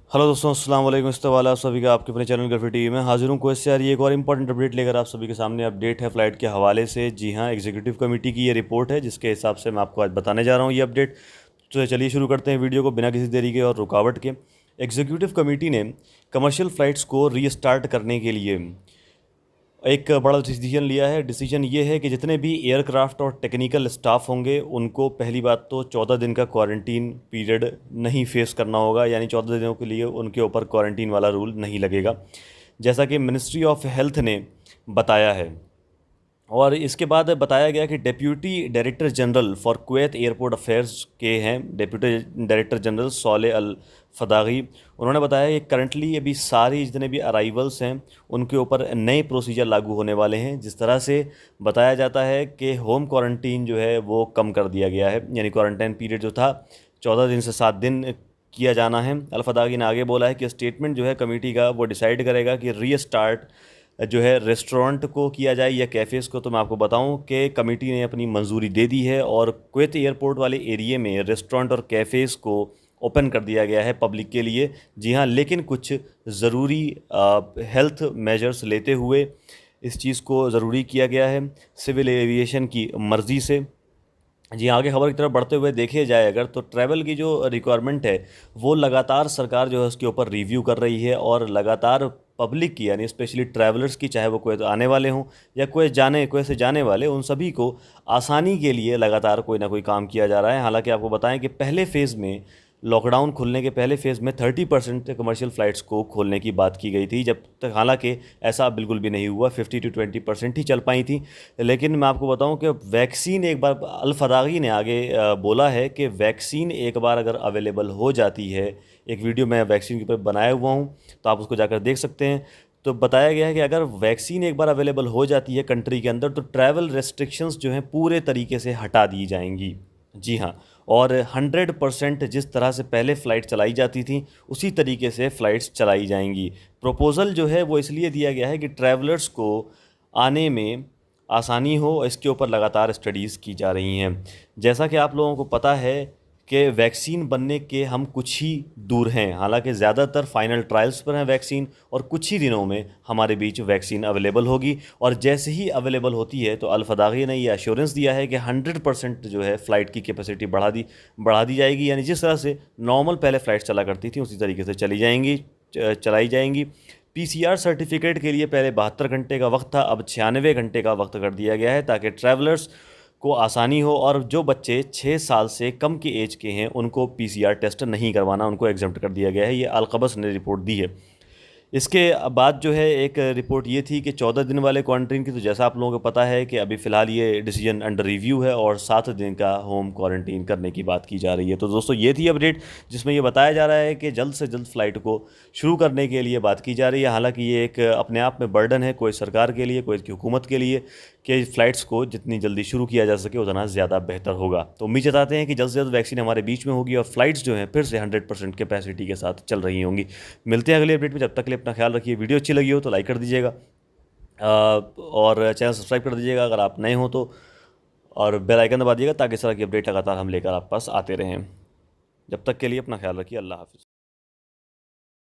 Hello दोस्तों, अस्सलाम वालेकुम। इस्तवाल आप सभी का आपके अपने चैनल गरफी टीवी में हाजिर हूँ। कोई से यार ये एक और इंपॉर्टेंट अपडेट लेकर आप सभी के सामने। अपडेट है फ़्लाइट के हवाले से। जी हाँ, एग्जीक्यूटिव कमेटी की ये रिपोर्ट है जिसके हिसाब से मैं आपको आज बताने जा रहा हूँ ये अपडेट। तो चलिए शुरू करते हैं वीडियो को बिना किसी देरी के और रुकावट के। एग्जीक्यूटिव कमेटी ने कमर्शियल फ़्लाइट्स को रीस्टार्ट करने के लिए एक बड़ा डिसीजन लिया है। डिसीजन ये है कि जितने भी एयरक्राफ्ट और टेक्निकल स्टाफ होंगे उनको पहली बात तो 14 दिन का क्वारंटीन पीरियड नहीं फेस करना होगा, यानी 14 दिनों के लिए उनके ऊपर क्वारंटीन वाला रूल नहीं लगेगा, जैसा कि मिनिस्ट्री ऑफ हेल्थ ने बताया है। और इसके बाद बताया गया कि deputy director general for Kuwait airport affairs के हैं डेप्यूटी डायरेक्टर जनरल सौले अल फदागी। उन्होंने बताया कि करंटली अभी सारी जितने भी अराइवल्स हैं उनके ऊपर नए प्रोसीजर लागू होने वाले हैं। जिस तरह से बताया जाता है कि होम क्वारंटीन जो है वो कम कर दिया गया है, यानी क्वारंटाइन पीरियड जो था 14 दिन से 7 दिन किया जाना है। अल फदागी ने आगे बोला है कि स्टेटमेंट जो है कमेटी का वो डिसाइड करेगा कि रीस्टार्ट जो है रेस्टोरेंट को किया जाए या कैफ़ेज़ को। तो मैं आपको बताऊं कि कमेटी ने अपनी मंजूरी दे दी है और कुवैत एयरपोर्ट वाले एरिए में रेस्टोरेंट और कैफ़ेज़ को ओपन कर दिया गया है पब्लिक के लिए। जी हाँ, लेकिन कुछ ज़रूरी हेल्थ मेजर्स लेते हुए इस चीज़ को ज़रूरी किया गया है सिविल एविएशन की मर्ज़ी से। जी, आगे खबर की तरफ बढ़ते हुए देखे जाए अगर, तो ट्रैवल की जो रिक्वायरमेंट है वो लगातार सरकार जो है उसके ऊपर रिव्यू कर रही है और लगातार पब्लिक की, यानी स्पेशली ट्रैवलर्स की, चाहे वो कोई आने वाले हों या कोई से जाने वाले, उन सभी को आसानी के लिए लगातार कोई ना कोई काम किया जा रहा है। हालांकि आपको बताएं कि पहले फ़ेज़ में, लॉकडाउन खुलने के पहले फ़ेज़ में 30% कमर्शियल फ़्लाइट्स को खोलने की बात की गई थी, जब तक हालांकि ऐसा बिल्कुल भी नहीं हुआ, 50 to 20% ही चल पाई थी। लेकिन मैं आपको बताऊं कि वैक्सीन एक बार, अल फदागी ने आगे बोला है कि वैक्सीन एक बार अगर अवेलेबल हो जाती है, एक वीडियो मैं वैक्सीन के ऊपर बनाया हुआ हूं तो आप उसको जाकर देख सकते हैं। तो बताया गया है कि अगर वैक्सीन एक बार अवेलेबल हो जाती है कंट्री के अंदर तो ट्रैवल रेस्ट्रिक्शंस जो हैं पूरे तरीके से हटा दी जाएंगी। जी हाँ, और 100% जिस तरह से पहले फ़्लाइट चलाई जाती थी उसी तरीके से फ़्लाइट्स चलाई जाएंगी। प्रपोज़ल जो है वो इसलिए दिया गया है कि ट्रैवलर्स को आने में आसानी हो, इसके ऊपर लगातार स्टडीज़ की जा रही हैं। जैसा कि आप लोगों को पता है कि वैक्सीन बनने के हम कुछ ही दूर हैं, हालांकि ज़्यादातर फाइनल ट्रायल्स पर हैं वैक्सीन, और कुछ ही दिनों में हमारे बीच वैक्सीन अवेलेबल होगी। और जैसे ही अवेलेबल होती है तो अल फदागी ने ये एश्योरेंस दिया है कि 100% जो है फ़्लाइट की कैपेसिटी बढ़ा दी जाएगी, यानी जिस तरह से नॉर्मल पहले फ़्लाइट चला करती थी उसी तरीके से चलाई जाएंगी। पीसीआर सर्टिफिकेट के लिए पहले 72 घंटे का वक्त था, अब 96 घंटे का वक्त कर दिया गया है ताकि ट्रैवलर्स को आसानी हो। और जो बच्चे 6 साल से कम की एज के हैं उनको पीसीआर टेस्ट नहीं करवाना, उनको एग्जम्प्ट कर दिया गया है। ये अलकबस ने रिपोर्ट दी है। इसके बाद जो है एक रिपोर्ट ये थी कि 14 दिन वाले क्वारंटीन की, तो जैसा आप लोगों को पता है कि अभी फ़िलहाल ये डिसीजन अंडर रिव्यू है और 7 दिन का होम क्वारंटीन करने की बात की जा रही है। तो दोस्तों ये थी अपडेट जिसमें ये बताया जा रहा है कि जल्द से जल्द फ़्लाइट को शुरू करने के लिए बात की जा रही है। हालांकि ये एक अपने आप में बर्डन है, कोई सरकार के लिए, कोई हुकूमत के लिए, कि फ़्लाइट्स को जितनी जल्दी शुरू किया जा सके उतना ज़्यादा बेहतर होगा। तो उम्मीद जताते हैं कि जल्द से जल्द वैक्सीन हमारे बीच में होगी और फ़्लाइट्स जो हैं फिर से 100% कैपेसिटी के साथ चल रही होंगी। मिलते हैं अगले अपडेट में, जब तक के लिए अपना ख्याल रखिए। वीडियो अच्छी लगी हो तो लाइक कर दीजिएगा और चैनल सब्सक्राइब कर दीजिएगा अगर आप नए हो तो, और बेल आइकन दबा दीजिएगा ताकि इस तरह की अपडेट लगातार हम लेकर आप पास आते रहें। जब तक के लिए अपना ख्याल रखिए। अल्लाह हाफ़िज़।